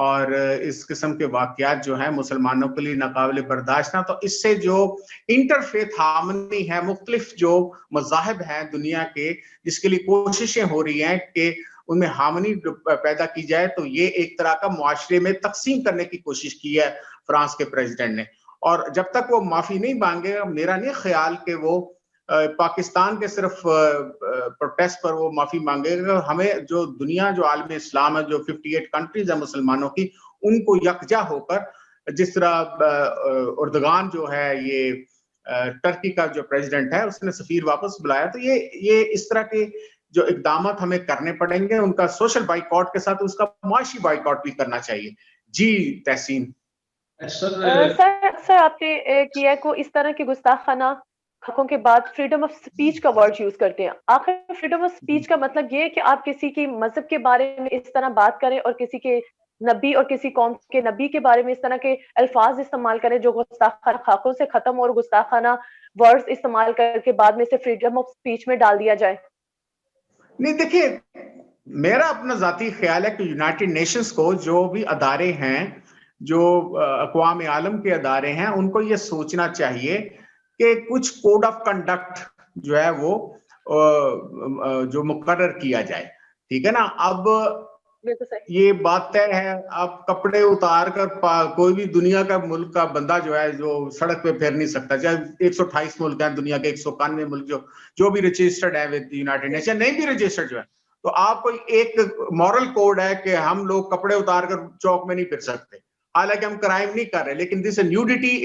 اور اس قسم کے واقعات جو ہیں مسلمانوں کے لیے ناقابل برداشت ہیں. تو اس سے جو انٹرفیتھ ہارمنی ہے, مختلف جو مذاہب ہیں دنیا کے, جس کے لیے کوششیں ہو رہی ہیں کہ ان میں ہارمنی پیدا کی جائے, تو یہ ایک طرح کا معاشرے میں تقسیم کرنے کی کوشش کی ہے فرانس کے پریزیڈنٹ نے. اور جب تک وہ معافی نہیں مانگے گا, میرا نہیں خیال کہ وہ پاکستان کے صرف پروٹیسٹ پر وہ معافی مانگے گا. ہمیں جو دنیا, جو عالم اسلام ہے, جو 58 کنٹریز ہیں مسلمانوں کی, ان کو یکجا ہو کر, جس طرح اردگان جو ہے یہ ٹرکی کا جو پریزیڈنٹ ہے, اس نے سفیر واپس بلایا, تو یہ اس طرح کے جو اقدامات ہمیں کرنے پڑیں گے. ان کا سوشل بائیکاٹ کے ساتھ اس کا معاشی بائیکاٹ بھی کرنا چاہیے. جی تحسین. سر اکثر آپ نے کیا کو اس طرح کے گستاخانہ حقوں کے بعد فریڈم آف سپیچ کا ورڈ یوز کرتے ہیں. آخر فریڈم آف سپیچ کا مطلب یہ ہے کہ آپ کسی کی مذہب کے بارے میں اس طرح بات کریں اور کسی کے نبی اور کسی قوم کے نبی کے بارے میں اس طرح کے الفاظ استعمال کریں جو گستاخانہ حقوں سے ختم اور گستاخانہ ورڈز استعمال کر کے بعد میں سے فریڈم آف سپیچ میں ڈال دیا جائے. نہیں دیکھیے, میرا اپنا ذاتی خیال ہے کہ یونائٹڈ نیشنز کو جو بھی ادارے ہیں, جو اقوام عالم کے ادارے ہیں, ان کو یہ سوچنا چاہیے کہ کچھ کوڈ آف کنڈکٹ جو ہے وہ جو مقرر کیا جائے. ٹھیک ہے نا. اب یہ بات طے ہے, آپ کپڑے اتار کر کوئی بھی دنیا کا ملک کا بندہ جو ہے جو سڑک پہ پھیر نہیں سکتا, چاہے 128 ملک ہیں دنیا کے, 191 ملک جو بھی رجسٹرڈ ہے ود یونائٹڈ نیشن, نہیں بھی رجسٹرڈ جو ہے, تو آپ کو ایک مورل کوڈ ہے کہ ہم لوگ کپڑے اتار کر چوک میں نہیں پھر سکتے. حالانکہ ہم کرائم نہیں کر رہے, لیکن دس نیوڈیٹی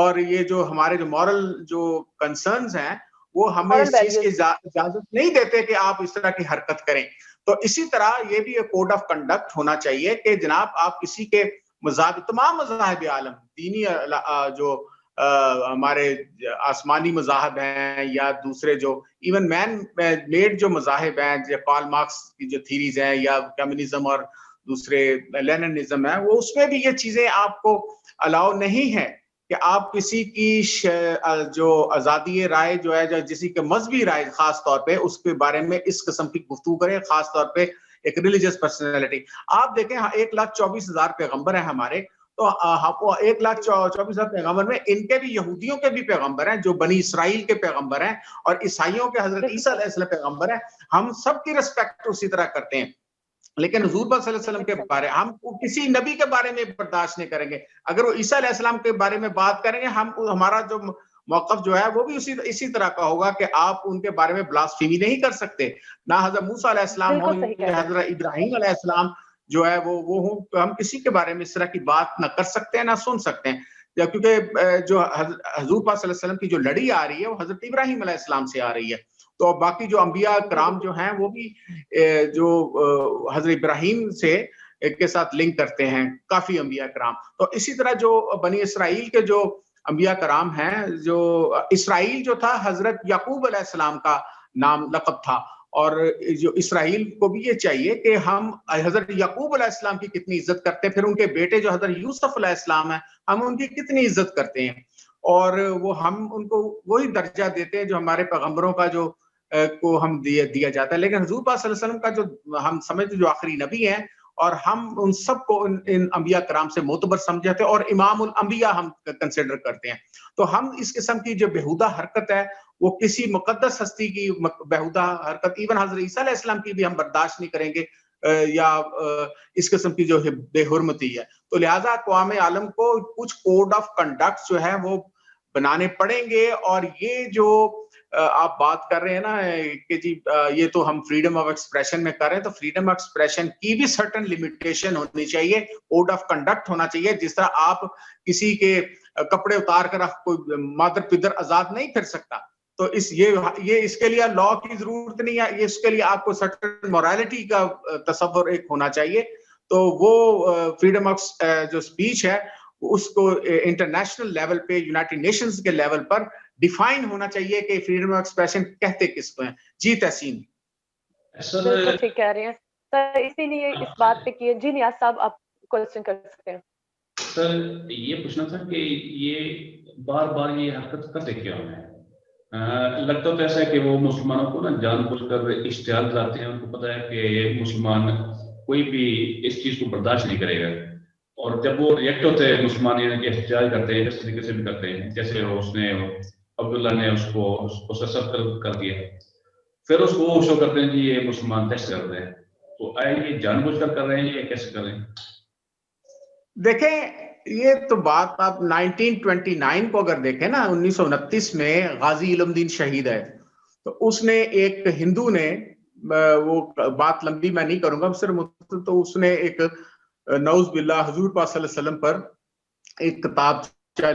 اور یہ جو ہمارے جو مورل جو کنسرنز ہیں وہ ہمیں اس چیز کی اجازت نہیں دیتے کہ آپ اس طرح کی حرکت کریں. تو اسی طرح یہ بھی ایک کوڈ آف کنڈکٹ ہونا چاہیے کہ جناب آپ کسی کے مذاہب, تمام مذاہب عالم, دینی جو ہمارے آسمانی مذاہب ہیں یا دوسرے جو ایون مین میڈ جو مذاہب ہیں, جو کارل مارکس کی جو تھیریز ہیں یا کمیونزم اور دوسرے لیننزم ہیں, وہ اس میں بھی یہ چیزیں آپ کو الاؤ نہیں ہے کہ آپ کسی کی جو آزادی رائے جو ہے, جو کسی کے مذہبی رائے خاص طور پہ, اس کے بارے میں اس قسم کی گفتگو کریں, خاص طور پہ ایک ریلیجس پرسنالٹی. آپ دیکھیں 1,24,000 پیغمبر ہیں ہمارے, تو 1,24,000 پیغمبر میں ان کے بھی, یہودیوں کے بھی پیغمبر ہیں جو بنی اسرائیل کے پیغمبر ہیں, اور عیسائیوں کے حضرت عیسیٰ علیہ السلام پیغمبر ہیں. ہم سب کی رسپیکٹ اسی طرح کرتے ہیں, لیکن حضور صلی اللہ علیہ وسلم کے بارے, ہم کسی نبی کے بارے میں برداشت نہیں کریں گے. اگر وہ عیسیٰ علیہ السلام کے بارے میں بات کریں گے, ہمارا جو موقف جو ہے وہ بھی اسی طرح کا ہوگا کہ آپ ان کے بارے میں بلاسفیمی نہیں کر سکتے. نہ حضرت موسیٰ علیہ السلام ہو یا حضرت ابراہیم علیہ السلام جو ہے وہ ہوں, ہم کسی کے بارے میں اس طرح کی بات نہ کر سکتے ہیں نہ سن سکتے ہیں, کیونکہ جو حضور پاک صلی اللہ علیہ وسلم کی جو لڑی آ رہی ہے وہ حضرت ابراہیم علیہ السلام سے آ رہی ہے. تو باقی جو انبیاء کرام جو ہیں وہ بھی جو حضرت ابراہیم سے کے ساتھ لنک کرتے ہیں کافی انبیاء کرام. تو اسی طرح جو بنی اسرائیل کے جو انبیاء کرام ہیں, جو اسرائیل جو تھا حضرت یعقوب علیہ السلام کا نام لقب تھا, اور جو اسرائیل کو بھی یہ چاہیے کہ ہم حضرت یعقوب علیہ السلام کی کتنی عزت کرتے ہیں, پھر ان کے بیٹے جو حضرت یوسف علیہ السلام ہیں ہم ان کی کتنی عزت کرتے ہیں, اور وہ ہم ان کو وہی درجہ دیتے ہیں جو ہمارے پیغمبروں کا جو کو ہم دیا جاتا ہے. لیکن حضور پاک صلی اللہ علیہ وسلم کا جو ہم سمجھتے جو آخری نبی ہیں, اور ہم ان سب کو ان انبیاء کرام سے معتبر سمجھتے ہیں اور امام الانبیاء ہم کنسیڈر کرتے ہیں. تو ہم اس قسم کی جو بےہودہ حرکت ہے وہ کسی مقدس ہستی کی بےہودہ حرکت, ایون حضرت عیسیٰ علیہ السلام کی بھی ہم برداشت نہیں کریں گے, یا اس قسم کی جو بے حرمتی ہے. تو لہٰذا اقوام عالم کو کچھ کوڈ آف کنڈکٹ جو ہے وہ بنانے پڑیں گے. اور یہ جو آپ بات کر رہے ہیں نا کہ جی یہ تو ہم فریڈم آف ایکسپریشن میں کر رہے ہیں, تو فریڈم آف ایکسپریشن کی بھی سرٹن لمیٹیشن ہونی چاہیے, کوڈ آف کنڈکٹ ہونا چاہیے. جس طرح آپ کسی کے کپڑے اتار کر کوئی مادر پدر آزاد نہیں پھر سکتا, تو یہ اس کے لیے لا کی ضرورت نہیں ہے, اس کے لیے آپ کو سرٹن مورالٹی کا تصور ایک ہونا چاہیے. تو وہ فریڈم آف جو اسپیچ ہے اس کو انٹرنیشنل لیول پہ, یونائٹڈ نیشنز کے لیول پر ڈیفائن ہونا چاہیے کہ فریڈم آف ایکسپریشن کہتے کس کو ہیں. جی تحسین. بالکل ٹھیک کہہ رہے ہیں سر, اسی لیے اس بات پہ کیے. جی نیاز صاحب آپ کوشچن کر سکتے ہیں. سر یہ پوچھنا تھا کہ یہ بار بار یہ حرکت کرتے کیوں ہیں؟ لگتا تو ایسا ہے کہ وہ مسلمانوں کو نا جان بوجھ کر اشتعال دلاتے ہیں. ان کو پتہ ہے کہ مسلمان کوئی بھی اس چیز کو برداشت نہیں کرے گا. اور جب وہ ریئیکٹ ہوتے ہیں مسلمان یعنی کہ احتجاج کرتے ہیں جس طریقے سے بھی کرتے ہیں, جیسے اس نے عبداللہ نے اس کو سسپینڈ کر دیا, پھر اس کو وہ شو کرتے ہیں کہ یہ مسلمان دہشت گرد ہیں. تو آئے یہ جان بوجھ کر رہے ہیں یا کیسے کر رہے ہیں؟ دیکھیں یہ تو بات آپ 1929 کو اگر دیکھیں نا, 1929 میں غازی علم دین شہید ہے, تو اس نے ایک ہندو نے, وہ بات لمبی میں نہیں کروں گا صرف, تو اس نے ایک نعوذ باللہ حضور پاک صلی اللہ علیہ وسلم پر ایک کتاب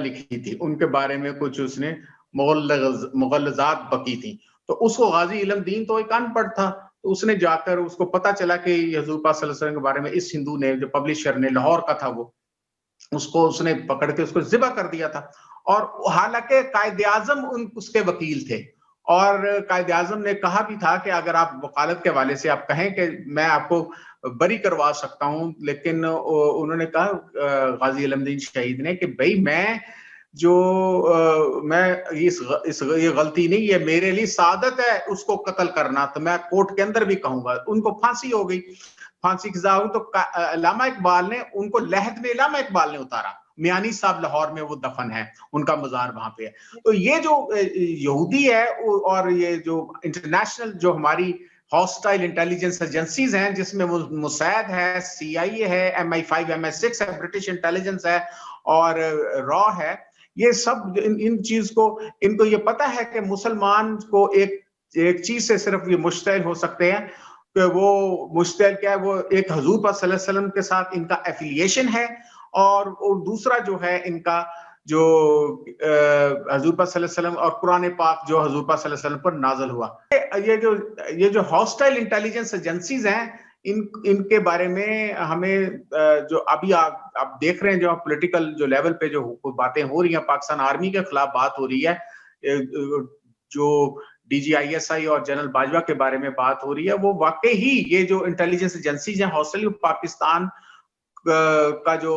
لکھی تھی, ان کے بارے میں کچھ اس نے مغلظات بکی تھی. تو اس کو غازی علم دین تو ایک ان پڑھ تھا, تو اس نے جا کر اس کو پتا چلا کہ حضور پاک صلی اللہ علیہ وسلم کے بارے میں اس ہندو نے, جو پبلشر نے لاہور کا تھا, وہ اس نے پکڑ کے اس کو ذبح کر دیا تھا. اور حالانکہ قائد اعظم اس کے وکیل تھے, اور قائد اعظم نے کہا بھی تھا کہ اگر آپ وکالت کے حوالے سے آپ کہیں کہ میں آپ کو بری کروا سکتا ہوں, لیکن انہوں نے کہا غازی علم دین شہید نے کہ بھئی میں یہ غلطی نہیں, یہ میرے لیے سعادت ہے اس کو قتل کرنا, تو میں کورٹ کے اندر بھی کہوں گا. ان کو پھانسی ہو گئی, پھانسی کی سزا ہوئی. تو علامہ اقبال نے ان کو لحد میں علامہ اقبال نے اتارا, میانی صاحب لاہور میں وہ دفن ہے, ان کا مزار وہاں پہ ہے. تو یہ جو یہودی ہے اور یہ جو انٹرنیشنل جو ہماری ہاسٹائل انٹیلیجنس ایجنسیز ہیں, جس میں موساد ہے, CIA ہے, MI5 MI6 ہے, برٹش انٹیلیجنس ہے, اور را ہے, یہ سب ان چیز کو, ان کو یہ پتا ہے کہ مسلمان کو ایک چیز سے صرف یہ مشتعل ہو سکتے ہیں, کہ وہ مشتعل کیا ہے, وہ ایک حضور پاک صلی اللہ علیہ وسلم کے ساتھ ان کا ایفیلیشن ہے, اور دوسرا جو ہے ان کا جو حضور پاک صلی اللہ علیہ وسلم اور قرآن پاک جو حضور پاک صلی اللہ علیہ وسلم پر نازل ہوا. یہ جو ہاسٹائل انٹیلیجنس ایجنسیز ہیں, ان کے بارے میں ہمیں جو ابھی آپ دیکھ رہے ہیں, جو پولیٹیکل جو لیول پہ جو باتیں ہو رہی ہیں, پاکستان آرمی کے خلاف بات ہو رہی ہے, جو DGISI اور جنرل باجوہ کے بارے میں بات ہو رہی ہے, وہ واقعی ہی یہ جو انٹیلیجنس ایجنسیز ہیں ہاسٹائل پاکستان کا جو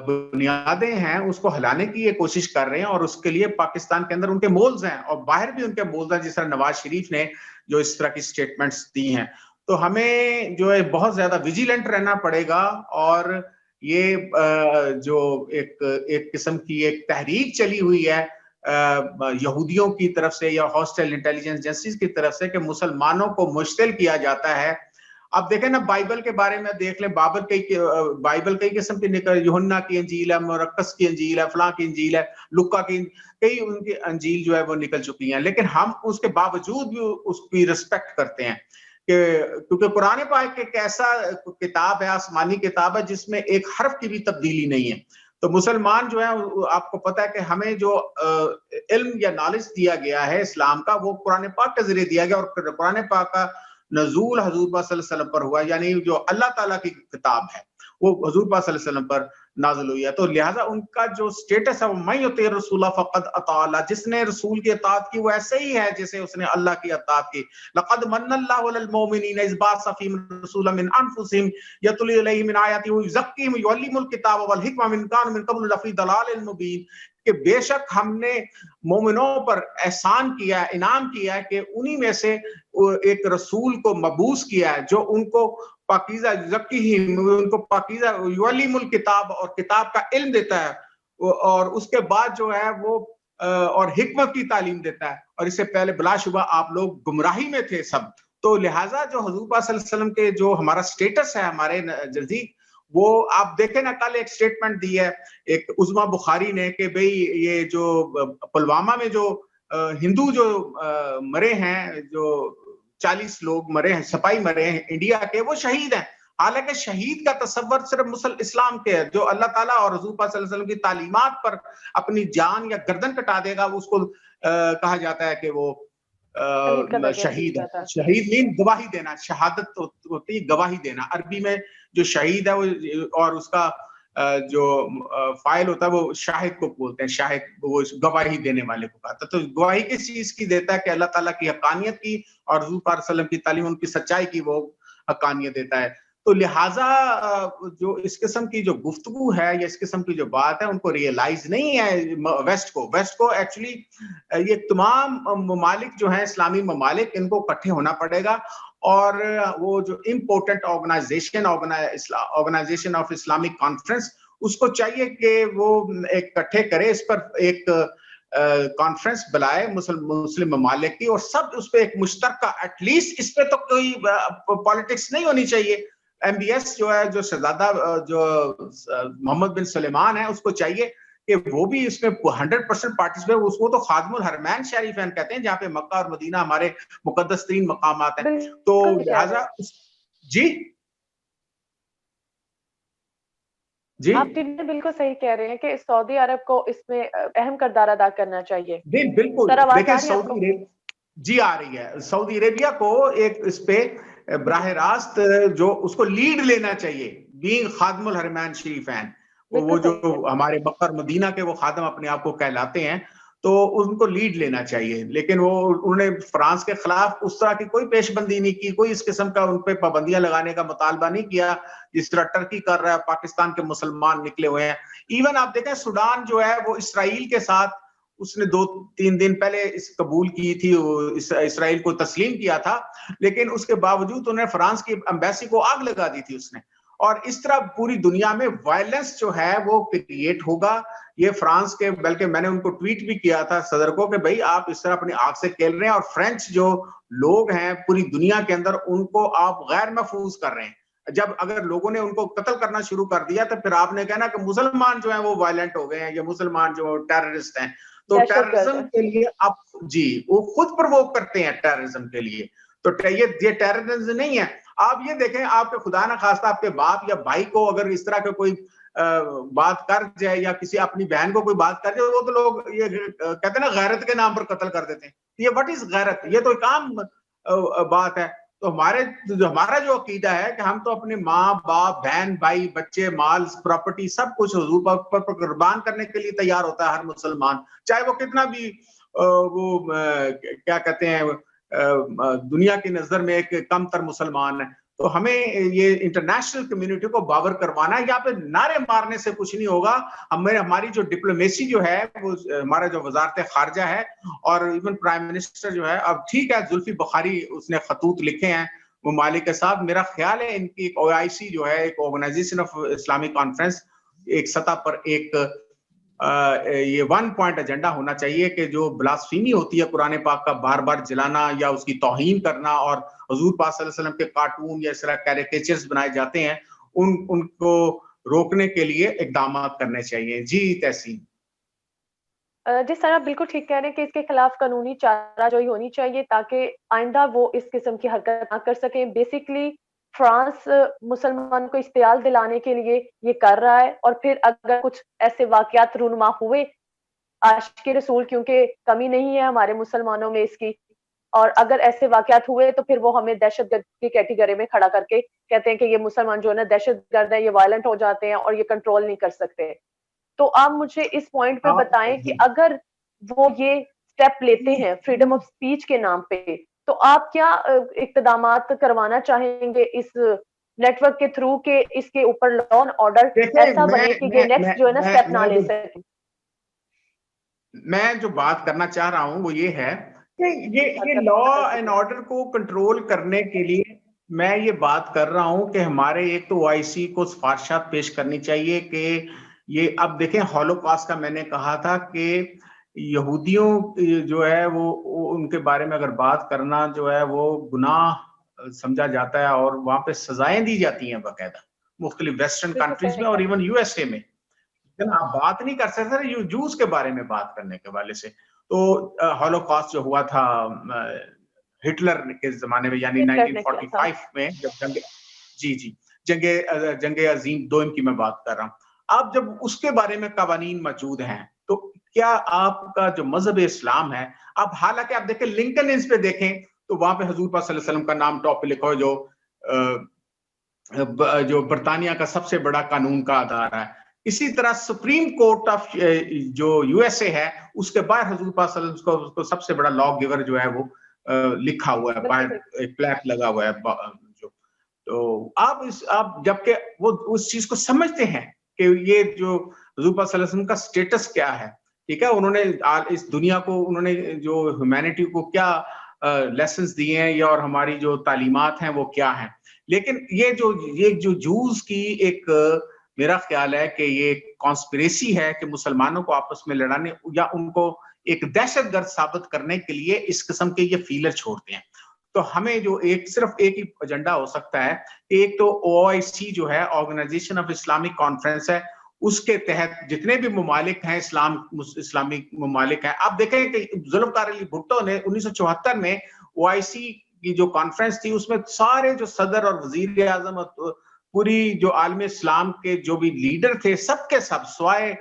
بنیادیں ہیں اس کو ہلانے کی یہ کوشش کر رہے ہیں, اور اس کے لیے پاکستان کے اندر ان کے مولز ہیں اور باہر بھی ان کے مولز ہیں, جس طرح نواز شریف نے جو اس طرح کی سٹیٹمنٹس دی ہیں. تو ہمیں جو ہے بہت زیادہ ویجیلنٹ رہنا پڑے گا, اور یہ جو ایک قسم کی ایک تحریک چلی ہوئی ہے یہودیوں کی طرف سے یا ہاسٹائل انٹیلیجنس ایجنسیز کی طرف سے کہ مسلمانوں کو مشتعل کیا جاتا ہے. اب دیکھیں نا, بائبل کے بارے میں دیکھ لیں, بائبل کئی قسم کی نکل, یوحنا کی انجیل ہے, مرقس کی انجیل ہے, فلاں کی انجیل ہے, لوکا کی, کئی ان کی انجیل جو ہے وہ نکل چکی ہیں, لیکن ہم اس کے باوجود بھی اس کی رسپیکٹ کرتے ہیں, کیونکہ قرآن پاک ایک ایسا کتاب ہے, آسمانی کتاب ہے, جس میں ایک حرف کی بھی تبدیلی نہیں ہے. تو مسلمان جو ہے, آپ کو پتا ہے کہ ہمیں جو علم یا نالج دیا گیا ہے اسلام کا, وہ قرآن پاک کے ذریعے دیا گیا, اور قرآن پاک کا نزول حضور پاک صلی اللہ علیہ وسلم پر ہوا, یعنی جو اللہ تعالیٰ کی کتاب ہے وہ حضور پاک صلی اللہ علیہ وسلم پر نازل ہوئی ہے. تو لہٰذا ان کا جو سٹیٹس ہے وہ من یطیع الرسول فقد اطاع اللہ, جس نے رسول کی اطاعت کی وہ ایسے ہی ہے جیسے اس نے اللہ کی اطاعت کی. لقد من اللہ علی المؤمنین اذ بعث فیہم رسولا من انفسہم یتلی علیہم من آیاتہ ویزکیہم ویعلمہم الکتاب والحکمہ وان کانوا من قبل لفی ضلال مبین, کہ بے شک ہم نے مومنوں پر احسان کیا ہے, انعام کیا ہے, کہ انہی میں سے ایک رسول کو مبعوث کیا ہے جو ان کو پاکیزہ ذکیہم, ان کو پاکیزہ یعلم الکتاب, اور کتاب کا علم دیتا ہے, اور اس کے بعد جو ہے وہ اور حکمت کی تعلیم دیتا ہے, اور اس سے پہلے بلا شبہ آپ لوگ گمراہی میں تھے سب. تو لہٰذا جو حضور پاک صلی اللہ علیہ وسلم کے جو ہمارا سٹیٹس ہے ہمارے نزدیک, وہ آپ دیکھیں نا, کل ایک سٹیٹمنٹ دی ہے ایک عظما بخاری نے کہ بھئی یہ جو پلوامہ میں جو ہندو جو مرے ہیں, جو 40 لوگ مرے ہیں, سپاہی مرے ہیں انڈیا کے, وہ شہید ہیں. حالانکہ شہید کا تصور صرف اسلام کے ہے, جو اللہ تعالیٰ اور حضور پاک صلی اللہ علیہ وسلم کی تعلیمات پر اپنی جان یا گردن کٹا دے گا, اس کو کہا جاتا ہے کہ وہ شہید ہے. شہید مین گواہی دینا, شہادت ہوتی ہے گواہی دینا. عربی میں جو شہید ہے وہ, اور اس کا جو فائل ہوتا ہے وہ شاہد کو بولتے ہیں, شاہد وہ گواہی دینے والے کو کہتا ہے. تو گواہی کس چیز کی دیتا ہے؟ کہ اللہ تعالیٰ کی حقانیت کی اور حضور صلی اللہ علیہ وسلم کی تعلیم, ان کی سچائی کی وہ حقانیت دیتا ہے. تو لہٰذا جو اس قسم کی جو گفتگو ہے یا اس قسم کی جو بات ہے, ان کو ریئلائز نہیں ہے ویسٹ کو ایکچولی یہ تمام ممالک جو ہیں اسلامی ممالک, ان کو اکٹھے ہونا پڑے گا, اور وہ جو important organisation of Islamic conference اس کو چاہیے کہ وہ ایک اکٹھے کرے، اس پر ایک کانفرنس بلائے مسلم ممالک کی، اور سب اس پہ ایک مشترکہ ایٹ لیسٹ اس پہ تو کوئی پالیٹکس نہیں ہونی چاہیے. MBS جو ہے جو شہزادہ جو محمد بن سلیمان ہے اس کو چاہیے کہ وہ بھی اس میں 100% پارٹیسپیٹ. اس کو تو خادم الحرمین شریفین کہتے ہیں جہاں پہ مکہ اور مدینہ ہمارے مقدس ترین مقامات ہیں. تو لہٰذا جی آپ بالکل صحیح کہہ رہے ہیں کہ سعودی عرب کو اس میں اہم کردار ادا کرنا چاہیے. جی بالکل. دیکھیں جی آ رہی ہے. سعودی عربیہ کو ایک اس پہ براہ راست جو اس کو لیڈ لینا چاہیے، بینگ خادم الحرمین شریفین، وہ جو ہمارے مکہ اور مدینہ کے وہ خادم اپنے آپ کو کہلاتے ہیں، تو ان کو لیڈ لینا چاہیے. لیکن وہ انہوں نے فرانس کے خلاف اس طرح کی کوئی پیش بندی نہیں کی، کوئی اس قسم کا ان پہ پابندیاں لگانے کا مطالبہ نہیں کیا جس طرح ٹرکی کر رہا ہے. پاکستان کے مسلمان نکلے ہوئے ہیں. ایون آپ دیکھیں سوڈان جو ہے وہ اسرائیل کے ساتھ اس نے 2-3 دن پہلے اس قبول کی تھی، اسرائیل کو تسلیم کیا تھا، لیکن اس کے باوجود انہیں فرانس کی ایمبیسی کو آگ لگا دی تھی اس نے. اور اس طرح پوری دنیا میں وائلنس جو ہے وہ کریٹ ہوگا. یہ فرانس کے، بلکہ میں نے ان کو ٹویٹ بھی کیا تھا صدر کو کہ بھائی آپ اس طرح اپنی آگ سے کھیل رہے ہیں، اور فرینچ جو لوگ ہیں پوری دنیا کے اندر ان کو آپ غیر محفوظ کر رہے ہیں. جب اگر لوگوں نے ان کو قتل کرنا شروع کر دیا تو پھر آپ نے کہنا کہ مسلمان جو ہیں وہ وائلنٹ ہو گئے ہیں، یہ مسلمان جو ٹیررسٹ ہیں. تو ٹیررزم کے لیے آپ جی وہ خود پرووک کرتے ہیں ٹیررزم کے لیے. تو یہ ٹیررزم نہیں ہے. آپ یہ دیکھیں، آپ کے خدا نہ خواستہ آپ کے باپ یا بھائی کو اگر اس طرح کا کوئی بات کر جائے، یا کسی اپنی بہن کو کوئی بات کر جائے، وہ تو لوگ یہ کہتے ہیں نا غیرت کے نام پر قتل کر دیتے ہیں. یہ وٹ از غیرت؟ یہ تو ایک عام بات ہے. تو ہمارا جو عقیدہ ہے کہ ہم تو اپنے ماں باپ بہن بھائی بچے مال پراپرٹی سب کچھ حضور پر قربان کرنے کے لیے تیار ہوتا ہے ہر مسلمان، چاہے وہ کتنا بھی وہ کیا کہتے ہیں دنیا کی نظر میں ایک کم تر مسلمان ہے. تو ہمیں یہ انٹرنیشنل کمیونٹی کو باور کروانا ہے. یہاں پہ نعرے مارنے سے کچھ نہیں ہوگا. ہماری جو ڈپلومیسی جو ہے وہ ہمارا جو وزارت خارجہ ہے اور ایون پرائم منسٹر جو ہے، اب ٹھیک ہے زلفی بخاری اس نے خطوط لکھے ہیں ممالک کے ساتھ. میرا خیال ہے ان کی ایک OIC جو ہے، ایک آرگنائزیشن آف اسلامک کانفرنس، ایک سطح پر ایک یہ 1 پوائنٹ ایجنڈا ہونا چاہیے کہ جو بلاسفیمی ہوتی ہے قرآن پاک کا بار بار جلانا یا اس کی توہین کرنا، اور حضور پاک صلی اللہ علیہ وسلم کے کارٹون یا اس طرح کیریکیچرز بنائے جاتے ہیں، ان کو روکنے کے لیے اقدامات کرنے چاہیے. جی تحسین. جس طرح بالکل ٹھیک کہہ رہے ہیں کہ اس کے خلاف قانونی چارہ جوئی ہونی چاہیے تاکہ آئندہ وہ اس قسم کی حرکت نہ کر سکیں. بیسیکلی فرانس مسلمان کو اشتعال دلانے کے لیے یہ کر رہا ہے، اور پھر اگر کچھ ایسے واقعات رونما ہوئے، عاشق رسول کیونکہ کمی نہیں ہے ہمارے مسلمانوں میں اس کی، اور اگر ایسے واقعات ہوئے تو پھر وہ ہمیں دہشت گرد کی کیٹیگری میں کھڑا کر کے کہتے ہیں کہ یہ مسلمان جو ہے نا دہشت گرد ہے، یہ وائلنٹ ہو جاتے ہیں اور یہ کنٹرول نہیں کر سکتے. تو آپ مجھے اس پوائنٹ پہ بتائیں کہ اگر وہ یہ سٹیپ لیتے ہیں فریڈم آف سپیچ کے نام پہ، تو آپ کیا اقتدامات کروانا چاہیں گے اس نیٹ ورک کے تھرو کہ اس کے اوپر لا اینڈ آرڈر ایسا بنے کہ یہ نیکسٹ جو ہے نا سٹیپ نہ لے سکیں؟ میں جو بات کرنا چاہ رہا ہوں وہ یہ ہے کہ یہ لا اینڈ آرڈر کو کنٹرول کرنے کے لیے میں یہ بات کر رہا ہوں کہ ہمارے ایک تو OIC کو سفارشات پیش کرنی چاہیے کہ یہ اب دیکھیں ہولوکاسٹ کا میں نے کہا تھا کہ یہودیوں جو ہے وہ ان کے بارے میں اگر بات کرنا جو ہے وہ گناہ سمجھا جاتا ہے، اور وہاں پہ سزائیں دی جاتی ہیں باقاعدہ مختلف ویسٹرن کنٹریز میں اور ایون USA میں. آپ بات نہیں کر سکتے جوز کے بارے میں بات کرنے کے والے سے. تو ہولوکاسٹ جو ہوا تھا ہٹلر کے زمانے میں، یعنی 1945 میں جب جنگ عظیم دوم کی میں بات کر رہا ہوں. اب جب اس کے بارے میں قوانین موجود ہیں تو کیا آپ کا جو مذہب اسلام ہے، اب حالانکہ آپ دیکھیں لنکن انس پہ دیکھیں تو وہاں پہ حضور پاک صلی اللہ علیہ وسلم کا نام ٹاپ پہ لکھا ہو جو برطانیہ کا سب سے بڑا قانون کا ادارہ ہے. اسی طرح سپریم کورٹ آف جو USA ہے اس کے باہر حضور پاک صلی اللہ علیہ وسلم کو سب سے بڑا لا گیور جو ہے وہ لکھا ہوا ہے، باہر ایک پلیک لگا ہوا ہے. تو آپ جبکہ وہ اس چیز کو سمجھتے ہیں کہ یہ جو حضور پاک صلی اللہ علیہ وسلم کا سٹیٹس کیا ہے، ٹھیک ہے، انہوں نے اس دنیا کو، انہوں نے جو ہیومینٹی کو کیا لیسنز دیے ہیں یا اور ہماری جو تعلیمات ہیں وہ کیا ہیں. لیکن یہ جو جوز کی ایک میرا خیال ہے کہ یہ کانسپریسی ہے کہ مسلمانوں کو آپس میں لڑانے یا ان کو ایک دہشت گرد ثابت کرنے کے لیے اس قسم کے یہ فیلر چھوڑتے ہیں. تو ہمیں جو صرف ایک ہی ایجنڈا ہو سکتا ہے کہ ایک تو OIC جو ہے آرگنائزیشن آف اسلامک کانفرنس ہے, اس کے تحت جتنے بھی ممالک ہیں اسلامی ممالک ہیں. آپ دیکھیں کہ ذوالفقار علی بھٹو نے 1974 میں OIC کی جو کانفرنس تھی اس میں سارے جو صدر اور وزیر اعظم اور پوری جو عالم اسلام کے جو بھی لیڈر تھے سب کے سب سوائے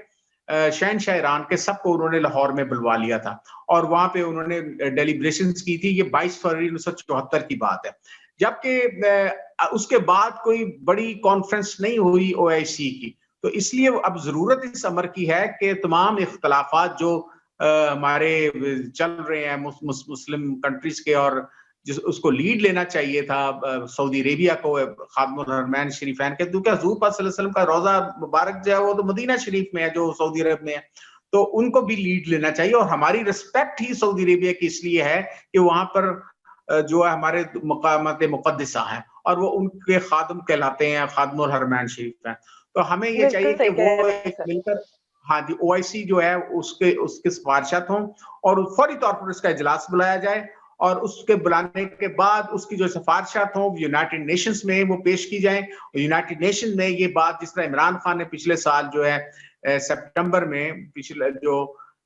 شہنشاہ ایران کے سب کو انہوں نے لاہور میں بلوا لیا تھا اور وہاں پہ انہوں نے ڈیلیبریشنز کی تھی. یہ 22 فروری 1974 کی بات ہے. جبکہ اس کے بعد کوئی بڑی کانفرنس نہیں ہوئی OIC کی. تو اس لیے اب ضرورت اس امر کی ہے کہ تمام اختلافات جو ہمارے چل رہے ہیں مسلم کنٹریز کے, اور اس کو لیڈ لینا چاہیے تھا سعودی عربیہ کو, خادم الحرمین شریفین کے, کیونکہ حضور پاک صلی اللہ علیہ وسلم کا روضہ مبارک جو ہے وہ تو مدینہ شریف میں ہے جو سعودی عرب میں ہے, تو ان کو بھی لیڈ لینا چاہیے. اور ہماری رسپیکٹ ہی سعودی عربیہ کی اس لیے ہے کہ وہاں پر جو ہے ہمارے مقامات مقدسہ ہیں اور وہ ان کے خادم کہلاتے ہیں, خادم الحرمین شریف ہیں. تو ہمیں یہ چاہیے کہ وہ مل کر ہاں جی OIC جو ہے اس کے سفارشات ہوں اور فوری طور پر اس کا اجلاس بلایا جائے, اور اس کے بلانے کے بعد اس کی جو سفارشات ہوں یونائٹڈ نیشنز میں وہ پیش کی جائیں. یونائٹڈ نیشنز میں یہ بات, جس طرح عمران خان نے پچھلے سال جو ہے سپٹمبر میں پچھلے جو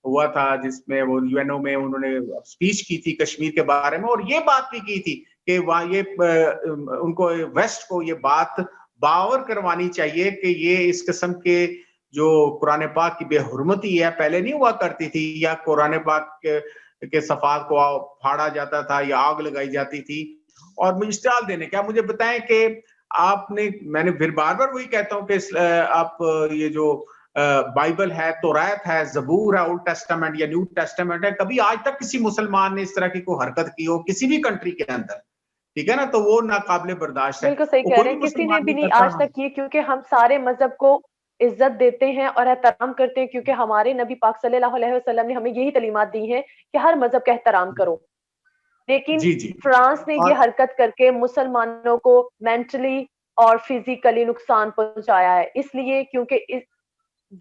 ہوا تھا جس میں وہ UNO میں انہوں نے اسپیچ کی تھی کشمیر کے بارے میں, اور یہ بات بھی کی تھی کہ وہاں یہ ان کو ویسٹ کو یہ بات باور کروانی چاہیے کہ یہ اس قسم کے جو قرآن پاک کی بے حرمتی ہے پہلے نہیں ہوا کرتی تھی, یا قرآن پاک کے صفحات کو پھاڑا جاتا تھا یا آگ لگائی جاتی تھی. اور اشتعال دینے کیا مجھے بتائیں کہ آپ نے, میں نے پھر بار بار وہی کہتا ہوں کہ آپ یہ جو بائبل ہے, توریت ہے, زبور ہے, اولڈ ٹیسٹامنٹ یا نیو ٹیسٹامنٹ ہے, کبھی آج تک کسی مسلمان نے اس طرح کی کوئی حرکت کی ہو کسی بھی کنٹری کے اندر, ٹھیک ہے نا, تو وہ ناقابل برداشت ہے. بالکل صحیح کہہ رہے ہیں, کسی نے بھی نہیں آج تک کی, کیونکہ ہم سارے مذہب کو عزت دیتے ہیں اور احترام کرتے ہیں, کیونکہ ہمارے نبی پاک صلی اللہ علیہ وسلم نے ہمیں یہی تعلیمات دی ہیں کہ ہر مذہب کا احترام کرو. لیکن فرانس نے یہ حرکت کر کے مسلمانوں کو مینٹلی اور فزیکلی نقصان پہنچایا ہے, اس لیے کیونکہ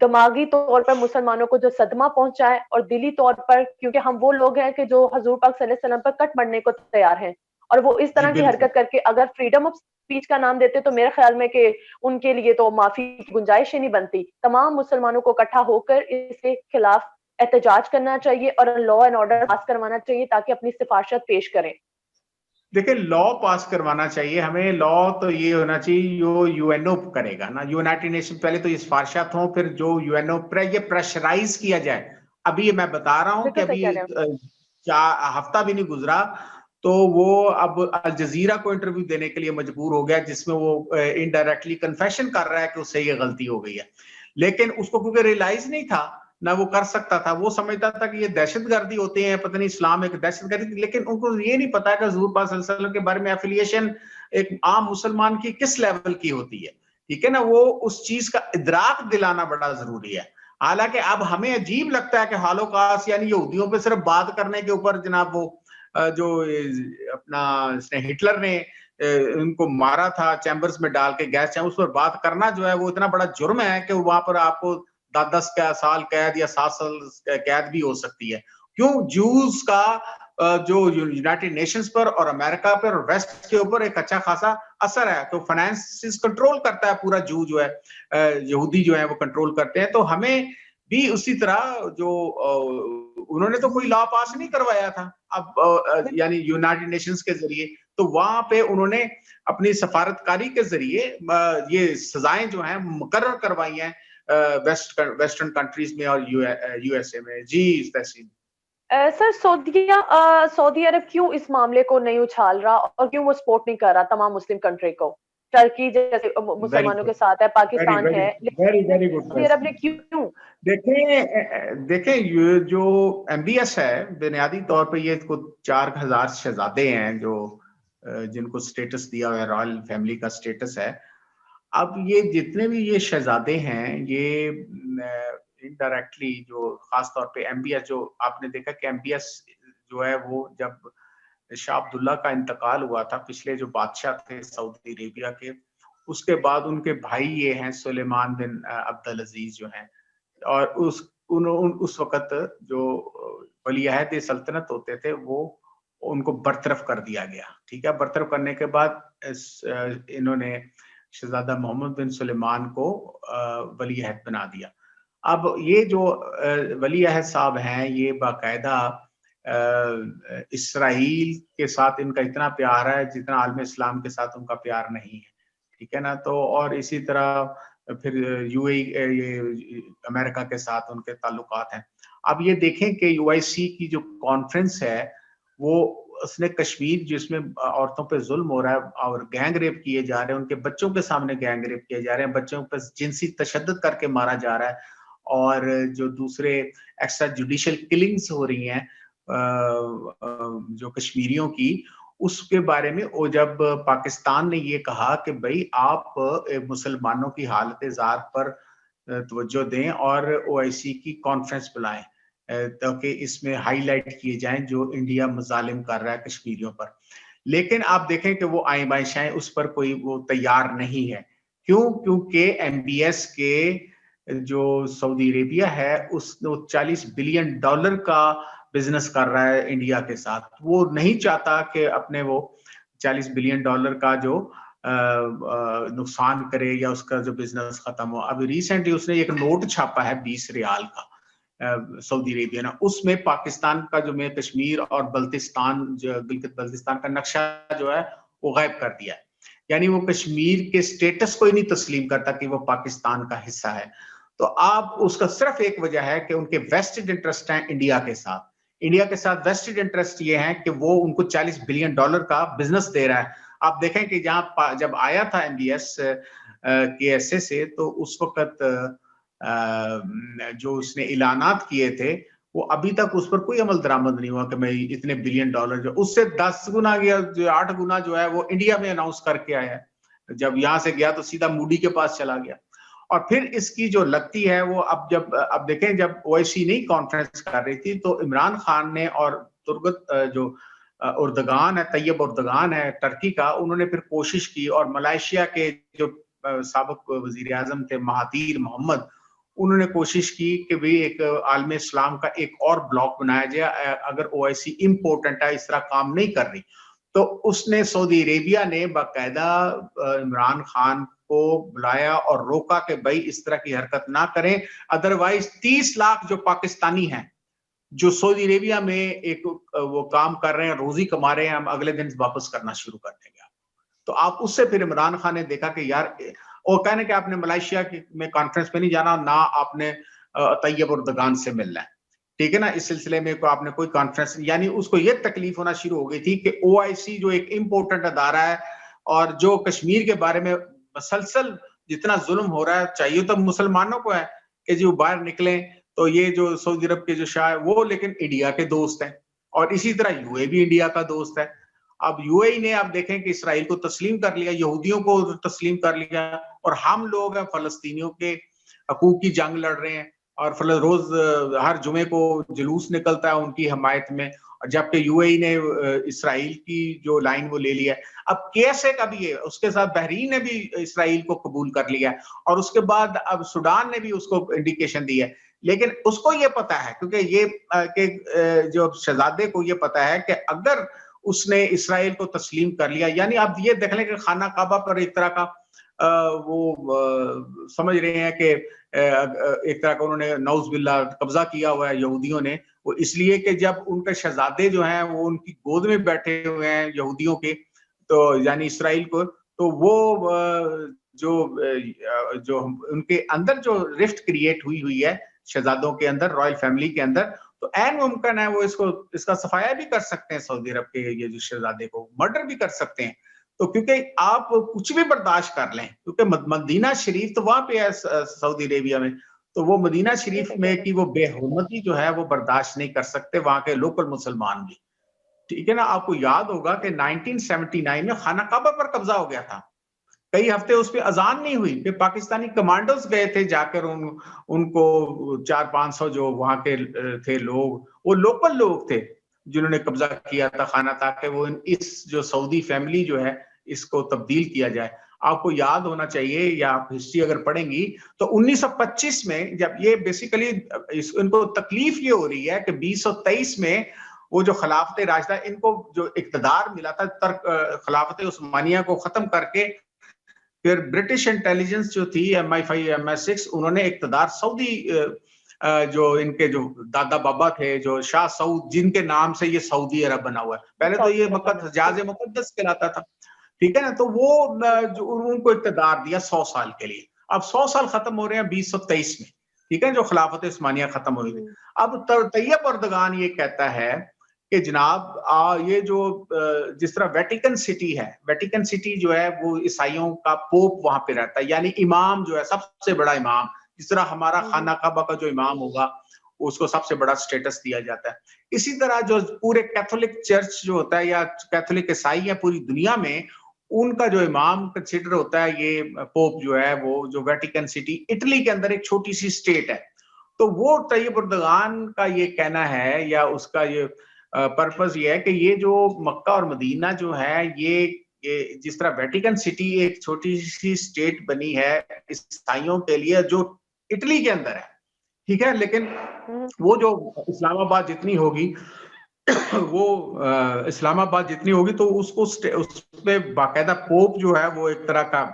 دماغی طور پر مسلمانوں کو جو صدمہ پہنچا ہے, اور دلی طور پر کیونکہ ہم وہ لوگ ہیں کہ جو حضور پاک صلی اللہ علیہ وسلم پر کٹ مرنے کو تیار ہیں, اور وہ اس طرح کی حرکت کر کے اگر فریڈم آف اسپیچ کا نام دیتے تو میرے خیال میں کہ ان کے لیے تو معافی کی گنجائش ہی نہیں بنتی. تمام مسلمانوں کو اکٹھا ہو کر اس کے خلاف احتجاج کرنا چاہیے اور لا اینڈ آرڈر پاس کروانا چاہیے تاکہ اپنی سفارشت پیش کریں. دیکھیں لا پاس کروانا چاہیے ہمیں, لا تو یہ ہونا چاہیے جو UNO کرے گا نا, یونائٹڈ نیشن پہلے تو یہ سفارشات ہوں, پھر جو UNO یہ پریشرائز کیا جائے. ابھی یہ میں بتا رہا ہوں کہ ابھی ہفتہ بھی نہیں گزرا تو وہ اب الجزیرہ کو انٹرویو دینے کے لیے مجبور ہو گیا, جس میں وہ انڈائریکٹلی کنفیشن کر رہا ہے کہ اس سے یہ غلطی ہو گئی ہے. لیکن اس کو کیونکہ ریئلائز نہیں تھا نہ وہ کر سکتا تھا, وہ سمجھتا تھا کہ یہ دہشت گردی ہوتے ہیں, پتہ نہیں اسلام ایک دہشت گردی, لیکن ان کو یہ نہیں پتا کہ حضور پاک صلی اللہ علیہ وسلم کے بارے میں ایفیلیشن ایک عام مسلمان کی کس لیول کی ہوتی ہے, ٹھیک ہے نا, وہ اس چیز کا ادراک دلانا بڑا ضروری ہے. حالانکہ اب ہمیں عجیب لگتا ہے کہ ہالوکاسٹ یعنی یہودیوں پہ صرف بات کرنے کے اوپر جناب وہ جو اپنا ہٹلر نے ان کو مارا تھا چیمبرز میں ڈال کے گیس چیمبر, اس پر بات کرنا جو ہے وہ اتنا بڑا جرم ہے کہ وہاں پر آپ کو 10 سال قید یا 7 سال قید بھی ہو سکتی ہے. کیوں؟ جوز کا جو یونائٹڈ نیشنز پر اور امریکہ پر اور ویسٹ کے اوپر ایک اچھا خاصا اثر ہے, تو فائنانس کنٹرول کرتا ہے پورا جو ہے یہودی جو ہے وہ کنٹرول کرتے ہیں. تو ہمیں بھی اسی طرح جو انہوں نے تو کوئی لا پاس نہیں کروایا تھا اب یعنی یونائٹڈ نیشنز کے ذریعے, تو وہاں پہ انہوں نے اپنی سفارتکاری کے ذریعے یہ سزائیں جو ہیں مقرر کروائی ہیں ویسٹرن کنٹریز میں اور USA میں. جی تحسین سر, سعودی عرب کیوں اس معاملے کو نہیں اچھال رہا اور کیوں وہ سپورٹ نہیں کر رہا تمام مسلم کنٹری کو؟ ٹرکی جیسے مسلمانوں کے ساتھ ہے, پاکستان ہے, سعودی عرب نے کیوں؟ دیکھیں یہ جو MBS ہے بنیادی طور پہ یہ 4000 شہزادے ہیں جو جن کو سٹیٹس دیا ہوا ہے, رائل فیملی کا سٹیٹس ہے. اب یہ جتنے بھی یہ شہزادے ہیں یہ انڈائریکٹلی جو خاص طور پہ MBS جو آپ نے دیکھا کہ MBS جو ہے وہ جب شاہ عبداللہ کا انتقال ہوا تھا، پچھلے جو بادشاہ تھے سعودی عربیہ کے، اس کے بعد ان کے بھائی یہ ہیں سلیمان بن عبدالعزیز جو ہیں، اور اس وقت جو ولی عہد سلطنت ہوتے تھے وہ ان کو برطرف کر دیا گیا. ٹھیک ہے، برطرف کرنے کے بعد انہوں نے شہزادہ محمد بن سلیمان کو ولی عہد بنا دیا. اب یہ جو ولی عہد صاحب ہیں یہ باقاعدہ اسرائیل کے ساتھ ان کا اتنا پیار ہے جتنا عالم اسلام کے ساتھ ان کا پیار نہیں ہے. ٹھیک ہے نا. تو اور اسی طرح پھر یو اے یہ امریکہ کے ساتھ ان کے تعلقات ہیں. اب یہ دیکھیں کہ یو آئی سی کی جو کانفرنس ہے وہ اس نے کشمیر جس میں عورتوں پہ ظلم ہو رہا ہے اور گینگ ریپ کیے جا رہے ہیں، ان کے بچوں کے سامنے گینگ ریپ کیے جا رہے ہیں، بچوں پہ جنسی تشدد کر کے مارا جا رہا ہے، اور جو دوسرے ایکسٹرا جوڈیشل کلنگز ہو رہی ہیں جو کشمیریوں کی، اس کے بارے میں وہ جب پاکستان نے یہ کہا کہ بھئی آپ مسلمانوں کی حالت زار پر توجہ دیں اور او آئی سی کی کانفرنس بلائیں تاکہ اس میں ہائی لائٹ کیے جائیں جو انڈیا مظالم کر رہا ہے کشمیریوں پر. لیکن آپ دیکھیں کہ وہ آئیں بائیں شائیں اس پر کوئی وہ تیار نہیں ہے. کیوں؟ کیونکہ ایم بی ایس کے جو سعودی عربیہ ہے اس $40 بلین کا بزنس کر رہا ہے انڈیا کے ساتھ. وہ نہیں چاہتا کہ اپنے وہ $40 بلین کا جو نقصان کرے یا اس کا جو بزنس ختم ہو. ابھی ریسنٹلی اس نے ایک نوٹ چھاپا ہے 20 ریال کا سعودی عربیہ نا، اس میں پاکستان کا جو میں کشمیر اور بلتستان جو گلگت بلتستان کا نقشہ جو ہے وہ غائب کر دیا ہے. یعنی وہ کشمیر کے سٹیٹس کو ہی نہیں تسلیم کرتا کہ وہ پاکستان کا حصہ ہے. تو آپ اس کا صرف ایک وجہ ہے کہ ان کے ویسٹڈ انٹرسٹ ہیں انڈیا کے ساتھ. انڈیا کے ساتھ ویسٹڈ انٹرسٹ یہ ہے کہ وہ ان کو $40 بلین کا بزنس دے رہا ہے. آپ دیکھیں کہ جہاں جب آیا تھا ایم بی ایس کے ایس اے سے تو اس وقت جو اس نے اعلانات کیے تھے وہ ابھی تک اس پر کوئی عمل درآمد نہیں ہوا کہ میں اتنے $1 بلین جو اس سے 10 گنا گیا، 8 گنا جو ہے وہ انڈیا میں اناؤنس کر کے آیا ہے. جب یہاں سے گیا تو سیدھا موڈی کے پاس چلا گیا. اور پھر اس کی جو لگتی ہے وہ اب دیکھیں جب او آئی سی نہیں کانفرنس کر رہی تھی تو عمران خان نے اور ترگت جو اردگان ہے، طیب اردگان ہے ٹرکی کا، انہوں نے پھر کوشش کی، اور ملائیشیا کے جو سابق وزیر اعظم تھے مہاتیر محمد، انہوں نے کوشش کی کہ بھی ایک عالم اسلام کا ایک اور بلاک بنایا جائے اگر او آئی سی امپورٹنٹ ہے، اس طرح کام نہیں کر رہی. تو اس نے سعودی عربیہ نے باقاعدہ عمران خان کو بلایا اور روکا کہ بھائی اس طرح کی حرکت نہ کریں، ادروائز 30 لاکھ جو پاکستانی ہیں جو سعودی عربیہ میں ایک وہ کام کر رہے ہیں، روزی کما رہے ہیں، ہم اگلے دن واپس کرنا شروع کر دیں گے. تو آپ اس سے پھر عمران خان نے دیکھا کہ یار وہ کہنے کہ آپ نے ملائیشیا میں کانفرنس پہ نہیں جانا، نہ آپ نے طیب اردگان سے ملنا ہے. ٹھیک ہے نا. اس سلسلے میں آپ نے کوئی کانفرنس، یعنی اس کو یہ تکلیف ہونا شروع ہو گئی تھی کہ او آئی سی جو ایک امپورٹنٹ ادارہ ہے اور جو کشمیر کے بارے میں مسلسل جتنا ظلم ہو رہا ہے، چاہیے تو مسلمانوں کو ہے کہ جو باہر نکلیں، تو یہ جو سعودی عرب کے جو شاہ ہے وہ لیکن انڈیا کے دوست ہیں، اور اسی طرح یو اے بھی انڈیا کا دوست ہے. اب یو اے نے آپ دیکھیں کہ اسرائیل کو تسلیم کر لیا، یہودیوں کو تسلیم کر لیا، اور ہم لوگ ہیں فلسطینیوں کے حقوق کی جنگ لڑ رہے ہیں، اور روز ہر جمعے کو جلوس نکلتا ہے ان کی حمایت میں، جبکہ یو اے نے اسرائیل کی جو لائن وہ لے لیا ہے. اب کیسے کا بھی ہے، اس کے ساتھ بحرین نے بھی اسرائیل کو قبول کر لیا ہے، اور اس کے بعد اب سوڈان نے بھی اس کو انڈیکیشن دی ہے. لیکن اس کو یہ پتا ہے، کیونکہ یہ کہ جو شہزادے کو یہ پتا ہے کہ اگر اس نے اسرائیل کو تسلیم کر لیا، یعنی آپ یہ دیکھ لیں کہ خانہ کعبہ پر ایک طرح کا وہ سمجھ رہے ہیں کہ ایک طرح کا انہوں نے نعوذ باللہ قبضہ کیا ہوا ہے یہودیوں نے. وہ اس لیے کہ جب ان کے شہزادے جو ہیں وہ ان کی گود میں بیٹھے ہوئے ہیں یہودیوں کے، تو یعنی اسرائیل کو، تو وہ جو ان کے اندر جو رفٹ کریٹ ہوئی ہے شہزادوں کے اندر، رائل فیملی کے اندر، تو عین ممکن ہے وہ اس کا صفایا بھی کر سکتے ہیں سعودی عرب کے یہ جو شہزادے کو مرڈر بھی کر سکتے ہیں. تو کیونکہ آپ کچھ بھی برداشت کر لیں، کیونکہ مدینہ شریف تو وہاں پہ ہے سعودی عربیہ میں، تو وہ مدینہ شریف میں کی وہ بے حرمتی جو ہے وہ برداشت نہیں کر سکتے وہاں کے لوکل مسلمان بھی. ٹھیک ہے نا. آپ کو یاد ہوگا کہ 1979 میں خانہ کعبہ پر قبضہ ہو گیا تھا، کئی ہفتے اس پہ اذان نہیں ہوئی، پھر پاکستانی کمانڈوز گئے تھے جا کر ان کو 400-500 جو وہاں کے تھے لوگ، وہ لوکل لوگ تھے جنہوں نے قبضہ کیا تھا خانہ، تاکہ وہ اس جو سعودی فیملی جو ہے اس کو تبدیل کیا جائے. آپ کو یاد ہونا چاہیے، یا آپ ہسٹری اگر پڑھیں گی تو 1925 میں جب یہ بیسیکلی ان کو تکلیف یہ ہو رہی ہے کہ 2023 میں وہ جو خلافت راشدہ، ان کو جو اقتدار ملا تھا خلافت عثمانیہ کو ختم کر کے، پھر برٹش انٹیلیجنس جو تھی MI5 MI6، انہوں نے اقتدار سعودی جو ان کے جو دادا بابا تھے، جو شاہ سعود، جن کے نام سے یہ سعودی عرب بنا ہوا ہے، پہلے تو یہ حجاز مقدس کہلاتا تھا، ٹھیک ہے نا. تو وہ جو ان کو اقتدار دیا 100 سال کے لیے. اب 100 سال ختم ہو رہے ہیں 2023 میں، ٹھیک ہے، جو خلافت عثمانیہ ختم ہوئی تھی. اب طیب اردگان یہ کہتا ہے کہ جناب یہ جو جس طرح ویٹیکن سٹی ہے، ویٹیکن سٹی جو ہے وہ عیسائیوں کا پوپ وہاں پہ رہتا ہے، یعنی امام جو ہے سب سے بڑا امام، جس طرح ہمارا خانہ کعبہ کا جو امام ہوگا اس کو سب سے بڑا سٹیٹس دیا جاتا ہے. اسی طرح جو پورے کیتھولک چرچ جو ہوتا ہے یا کیتھولک عیسائی ہے پوری دنیا میں، ان کا جو امام کنسیڈر ہوتا ہے یہ پوپ جو ہے، وہ جو ویٹیکن سٹی اٹلی کے اندر ایک چھوٹی سی سٹیٹ ہے. تو وہ طیب اردگان کا یہ کہنا ہے، یا اس کا یہ پرپز یہ ہے کہ یہ جو مکہ اور مدینہ جو ہے، یہ جس طرح ویٹیکن سٹی ایک چھوٹی سی سٹیٹ بنی ہے عیسائیوں کے لیے جو اٹلی کے اندر ہے، ٹھیک ہے، لیکن وہ جو اسلام آباد جتنی ہوگی وہ اسلام آباد جتنی ہوگی تو اس کو اس پہ باقاعدہ پوپ جو ہے وہ ایک طرح کا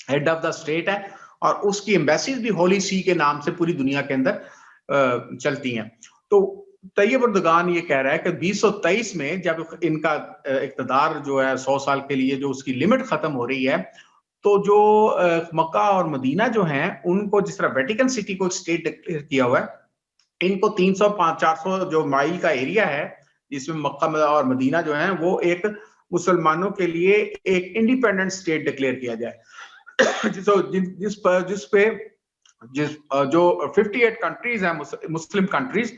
ہیڈ آف دا اسٹیٹ ہے، اور اس کی ایمبیسیز بھی ہولی سی کے نام سے پوری دنیا کے اندر چلتی ہیں. تو طیب اردگان یہ کہہ رہا ہے کہ 2023 میں جب ان کا اقتدار جو ہے 100 سال کے لیے جو اس کی لمٹ ختم ہو رہی ہے، تو جو مکہ اور مدینہ جو ہیں ان کو جس طرح ویٹیکن سٹی کو اسٹیٹ ڈکلیئر کیا ہوا ہے، ان کو 300-400 جو مائل کا ایریا ہے جس میں مکہ اور مدینہ جو ہیں وہ ایک مسلمانوں کے لیے ایک انڈیپینڈنٹ اسٹیٹ ڈکلیئر کیا جائے، جس پہ جو 58 کنٹریز ہیں مسلم کنٹریز،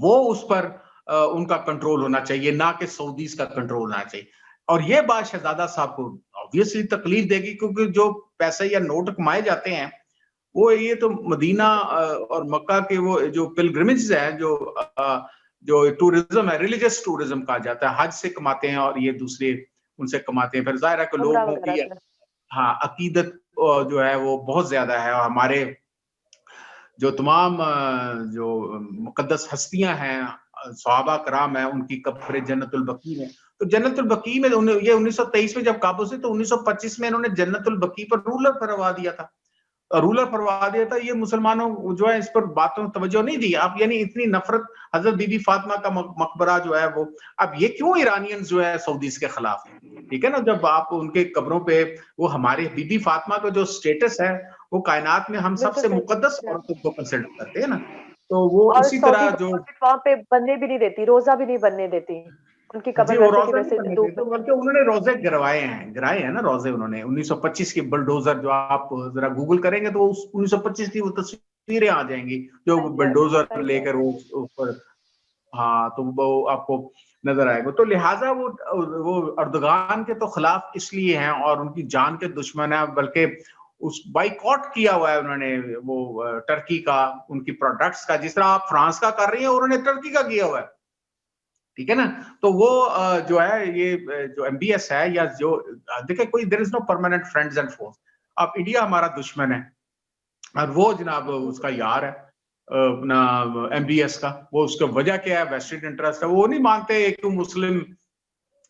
وہ اس پر ان کا کنٹرول ہونا چاہیے، نہ کہ سعودیز کا کنٹرول ہونا چاہیے. اور یہ بات شہزادہ صاحب کو obviously تکلیف دے گی، کیونکہ جو پیسے یا نوٹ کمائے جاتے ہیں وہ یہ تو مدینہ اور مکہ کے وہ جو پلگرمیجز ہیں، جو ٹورزم ہے، ریلیجس ٹورزم کہا جاتا ہے، حج سے کماتے ہیں اور یہ دوسرے ان سے کماتے ہیں. پھر ظاہر ہے کہ لوگوں کی عقیدت جو ہے وہ بہت زیادہ ہے، اور ہمارے جو تمام جو مقدس ہستیاں ہیں، صحابہ کرام ہیں، ان کی قبر جنت البقیع میں. تو جنت البقیع میں یہ 1923 میں جب قابو سے، تو 1925 میں انہوں نے جنت البقیع پر رولر فرما دیا تھا. یہ مسلمانوں جو ہے اس پر باتوں توجہ نہیں دی. اب یعنی اتنی نفرت حضرت بی بی فاطمہ کا مقبرہ جو ہے وہ، اب یہ کیوں ایرانینز جو ہے سعودیز کے خلاف ہیں، ٹھیک ہے نا. جب آپ ان کے قبروں پہ وہ ہمارے بی بی فاطمہ کا جو سٹیٹس ہے وہ کائنات میں ہم سب سے مقدس عورتوں کو کنسیڈر کرتے ہیں نا. تو وہ اسی طرح جو وہاں پہ بننے بھی نہیں دیتی، روزہ بھی نہیں بننے دیتی ان کی قبر، ویسے کی ویسے بلکہ انہوں نے روزے گرائے ہیں نا روزے. انہوں نے 1925 کی بلڈوزر، جو آپ ذرا گوگل کریں گے تو 1925 کی وہ تصویریں آ جائیں گی جو بلڈوزر لے کر اوپر، ہاں، تو وہ آپ کو نظر آئے گا. تو لہٰذا وہ اردگان کے تو خلاف اس لیے ہیں اور ان کی جان کے دشمن ہیں، بلکہ اس بائیکاٹ کیا ہوا ہے انہوں نے وہ ٹرکی کا، ان کی پروڈکٹس کا، جس طرح آپ فرانس کا کر رہی ہیں انہوں نے ٹرکی کا کیا ہوا ہے، ٹھیک ہے نا. تو وہ جو ہے یہ جو MBS ہے، یا جو دیکھیں کوئی there is no permanent friends and foes. اب انڈیا ہمارا دشمن ہے اور وہ جناب اس کا یار ہے اپنا MBS کا. وہ اس کا وجہ کیا ہے؟ ویسٹڈ انٹرسٹ ہے. وہ نہیں مانتے ایک مسلم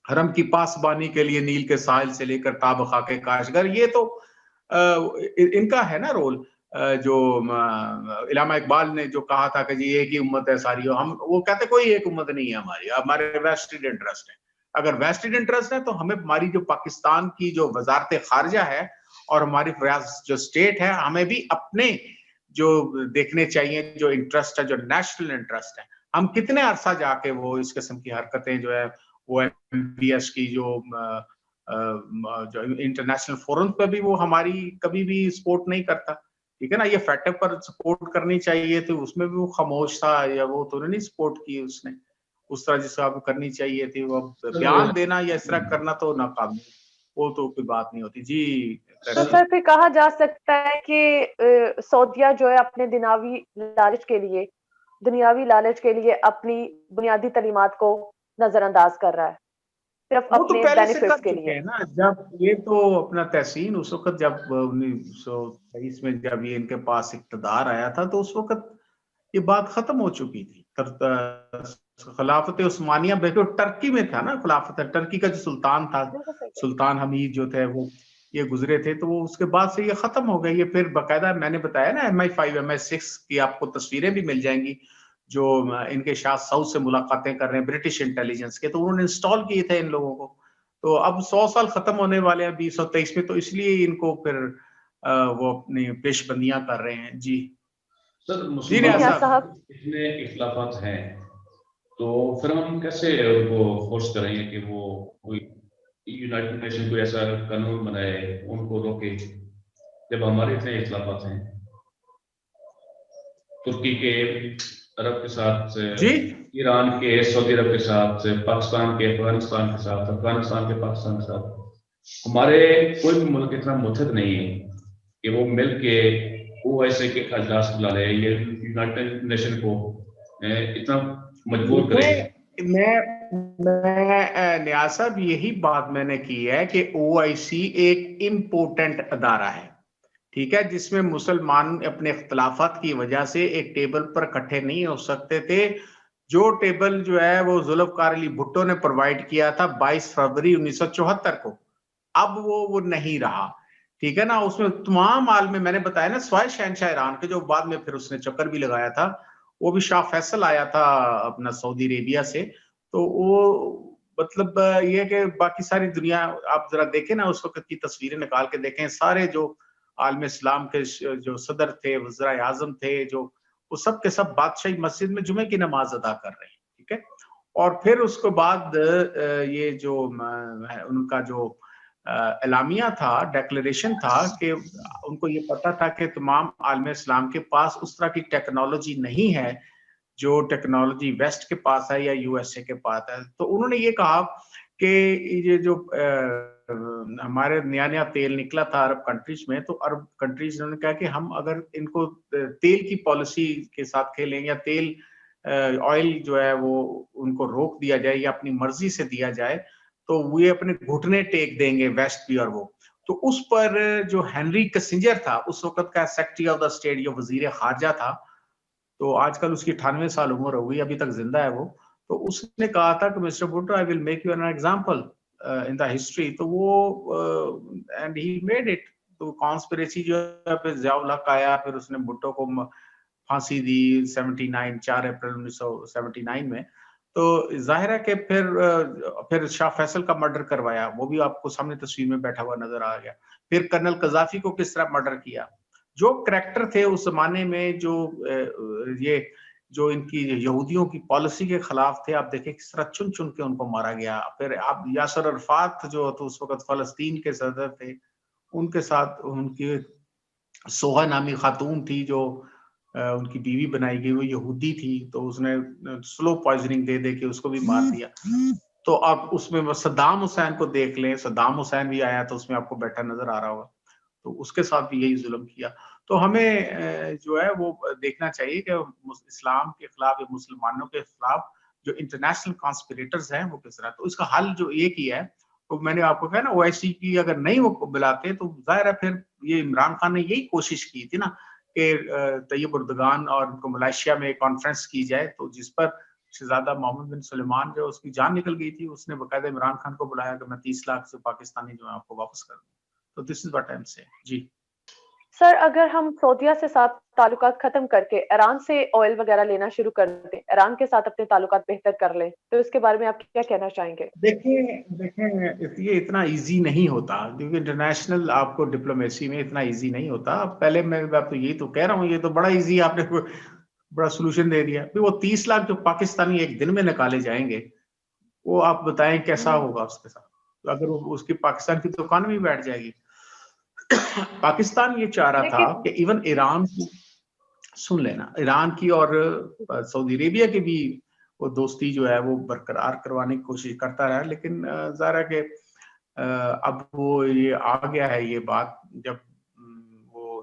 حرم کی پاسبانی کے لیے نیل کے ساحل سے لے کر تاب خاک کاشگر. یہ تو ان کا ہے نا رول. جو علامہ اقبال نے جو کہا تھا کہ جی ایک ہی امت ہے ساری، ہم وہ کہتے کوئی ایک امت نہیں ہے ہمارے ویسٹڈ انٹرسٹ ہے. اگر ویسٹڈ انٹرسٹ ہے تو ہمیں ہماری جو پاکستان کی جو وزارت خارجہ ہے اور ہماری ریاض جو اسٹیٹ ہے، ہمیں بھی اپنے جو دیکھنے چاہیے جو انٹرسٹ ہے، جو نیشنل انٹرسٹ ہے. ہم کتنے عرصہ جا کے وہ اس قسم کی حرکتیں جو ہے وہ MBS کی جو انٹرنیشنل فورم پہ بھی وہ ہماری کبھی بھی سپورٹ نہیں کرتا، ٹھیک ہے نا. یہ فیٹو پر سپورٹ کرنی چاہیے تھی، اس میں بھی وہ خاموش تھا، یا وہ تو نہیں سپورٹ کی اس نے اس طرح جس کو کرنی چاہیے تھی. وہ بیان دینا یا اس طرح کرنا تو ناقابل، وہ تو کوئی بات نہیں ہوتی. جی تو سر پھر کہا جا سکتا ہے کہ سعودیہ جو ہے اپنے دنیاوی لالچ کے لیے دنیاوی لالچ کے لیے اپنی بنیادی تعلیمات کو نظر انداز کر رہا ہے صرف وہ تو اپنے پہلے سے کر بینیفٹس کے چکے لیے. ہیں نا. جب یہ تو اپنا تحسین اس وقت جب 1923 میں جب یہ ان کے پاس اقتدار آیا تھا تو اس وقت یہ بات ختم ہو چکی تھی. خلافت عثمانیہ بالکل ٹرکی میں تھا نا. خلافت ٹرکی کا جو سلطان تھا, سلطان حمید جو تھے, وہ یہ گزرے تھے, تو وہ اس کے بعد سے یہ ختم ہو گئی. یہ پھر باقاعدہ میں نے بتایا نا MI5 MI6 کی آپ کو تصویریں بھی مل جائیں گی جو ان کے شاہ سعود سے ملاقاتیں کر رہے ہیں برٹش انٹیلیجنس کے, تو انہوں نے انسٹال کیے تھے ان لوگوں کو. تو اب 100 سال ختم ہونے والے ہیں 2023 میں, تو اس لیے ان کو پھر وہ اپنی پیش بندیاں کر رہے ہیں. جی سر, جی مسلمان نیاز صاحب, اتنے اختلافات ہیں تو پھر ہم کیسے ان کو فورس کریں گے کہ وہ کوئی یونائٹڈ نیشن کوئی ایسا قانون بنائے, ان کو روکے, جب ہمارے اتنے اختلافات ہیں. ترکی کے عرب کے ساتھ, جی ایران کے سعودی عرب کے ساتھ, پاکستان کے افغانستان کے ساتھ, افغانستان کے پاکستان کے ساتھ. ہمارے کوئی بھی ملک اتنا متحد نہیں ہے کہ وہ مل کے وہ ایسے کے اجلاس بلا لے, یہ یونائٹڈ نیشن کو اتنا مجبور کرے. میں نیاز صاحب یہی بات میں نے کی ہے کہ OIC ایک امپورٹنٹ ادارہ ہے, ٹھیک ہے, جس میں مسلمان اپنے اختلافات کی وجہ سے ایک ٹیبل پر اکٹھے نہیں ہو سکتے تھے. جو ٹیبل جو ہے وہ ذوالفقار علی بھٹو نے پرووائڈ کیا تھا 22 فروری 1974 کو, اب وہ نہیں رہا, ٹھیک ہے نا. اس میں تمام عالم, میں نے بتایا نا, سوائے شہنشاہ ایران کے جو بعد میں پھر اس نے چکر بھی لگایا تھا, وہ بھی شاہ فیصل آیا تھا اپنا سعودی عربیہ سے. تو وہ مطلب یہ کہ باقی ساری دنیا آپ ذرا دیکھیں نا, اس وقت کی تصویریں نکال کے دیکھیں, سارے جو عالم اسلام کے جو صدر تھے, وزراء اعظم تھے, جو وہ سب کے سب بادشاہی مسجد میں جمعے کی نماز ادا کر رہے ہیں, ٹھیک ہے. اور پھر اس کے بعد یہ جو ان کا جو اعلامیہ تھا, ڈیکلریشن تھا, کہ ان کو یہ پتا تھا کہ تمام عالم اسلام کے پاس اس طرح کی ٹیکنالوجی نہیں ہے جو ٹیکنالوجی ویسٹ کے پاس ہے یا USA کے پاس ہے. تو انہوں نے یہ کہا کہ یہ جو ہمارے نیا نیا تیل نکلا تھا عرب کنٹریز میں, تو عرب کنٹریز نے کہا کہ ہم اگر ان کو تیل کی پالیسی کے ساتھ کھیلیں یا تیل آئل جو ہے وہ ان کو روک دیا جائے یا اپنی مرضی سے دیا جائے, تو وہ اپنے گھٹنے ٹیک دیں گے ویسٹ بھی. اور وہ تو اس پر جو ہنری کسنجر تھا, اس وقت کا سیکرٹری آف دا اسٹیٹ, جو وزیر خارجہ تھا, تو آج کل اس کی 98 سال عمر ہو گئی, ابھی تک زندہ ہے وہ. تو اس نے کہا تھا کہ mister Bhutto, I will make you an example in the history. تو وہ اینڈ ہی میڈ اٹ. تو کانسپریسی جو ہے پھر ضیاء الحق آیا, پھر اس نے بھٹو کو پھانسی دی 4 اپریل 1979 میں. تو ظاہر ہے کہ پھر شاہ فیصل کا مرڈر کروایا, وہ بھی آپ کو سامنے تصویر میں بیٹھا ہوا نظر آ گیا. پھر کرنل قذافی کو کس طرح مرڈر کیا. جو کریکٹر تھے اس زمانے میں, یہ جو ان کی یہودیوں کی پالیسی کے خلاف تھے, آپ دیکھیں کس طرح چن چن کے ان کو مارا گیا. پھر اب یاسر عرفات جو تو اس وقت فلسطین کے صدر تھے, ان کے ساتھ ان کی سوہا نامی خاتون تھی جو ان کی بیوی بنائی گئی, وہ یہودی تھی, تو اس نے سلو پوائزننگ دے دے کے اس کو بھی مار دیا. تو اب اس میں صدام حسین کو دیکھ لیں, صدام حسین بھی آیا تو اس میں آپ کو بیٹھا نظر آ رہا ہوگا, تو اس کے ساتھ بھی یہی ظلم کیا. تو ہمیں جو ہے وہ دیکھنا چاہیے کہ اسلام کے خلاف یا مسلمانوں کے خلاف جو انٹرنیشنل کانسپریٹرز ہیں وہ کس طرح. تو اس کا حل جو ایک ہی ہے, تو میں نے آپ کو کہا نا OIC کی اگر نہیں وہ بلاتے تو ظاہر ہے پھر یہ عمران خان نے یہی کوشش کی تھی نا کہ طیب اردگان اور ان کو ملائیشیا میں کانفرنس کی جائے, تو جس پر شہزادہ محمد بن سلیمان جو اس کی جان نکل گئی تھی, اس نے باقاعدہ عمران خان کو بلایا کہ میں 30 لاکھ سے پاکستانی جو ہے آپ کو واپس کر دوں. تو this is what I am seeing. جی سر, اگر ہم سعودیہ سے ساتھ تعلقات ختم کر کے ایران سے آئل وغیرہ لینا شروع کر دیں, ایران کے ساتھ اپنے تعلقات بہتر کر لیں, تو اس کے بارے میں آپ کیا کہنا چاہیں گے؟ دیکھیں یہ اتنا ایزی نہیں ہوتا, کیونکہ انٹرنیشنل آپ کو ڈپلومیسی میں اتنا ایزی نہیں ہوتا. پہلے میں آپ تو یہی تو کہہ رہا ہوں, یہ تو بڑا ایزی, آپ نے بڑا سولوشن دے دیا. وہ 30 لاکھ جو پاکستانی ایک دن میں نکالے جائیں گے, وہ آپ بتائیں کیسا ہوگا اس کے ساتھ, اگر اس کی پاکستان کی دکان میں بیٹھ جائے گی. پاکستان یہ چاہ رہا تھا کہ ایون ایران کی, سن لینا, ایران کی اور سعودی عربیہ کی بھی وہ دوستی جو ہے وہ برقرار کروانے کی کوشش کرتا رہا, لیکن ظاہر ہے کہ اب وہ یہ آ گیا ہے یہ بات, جب وہ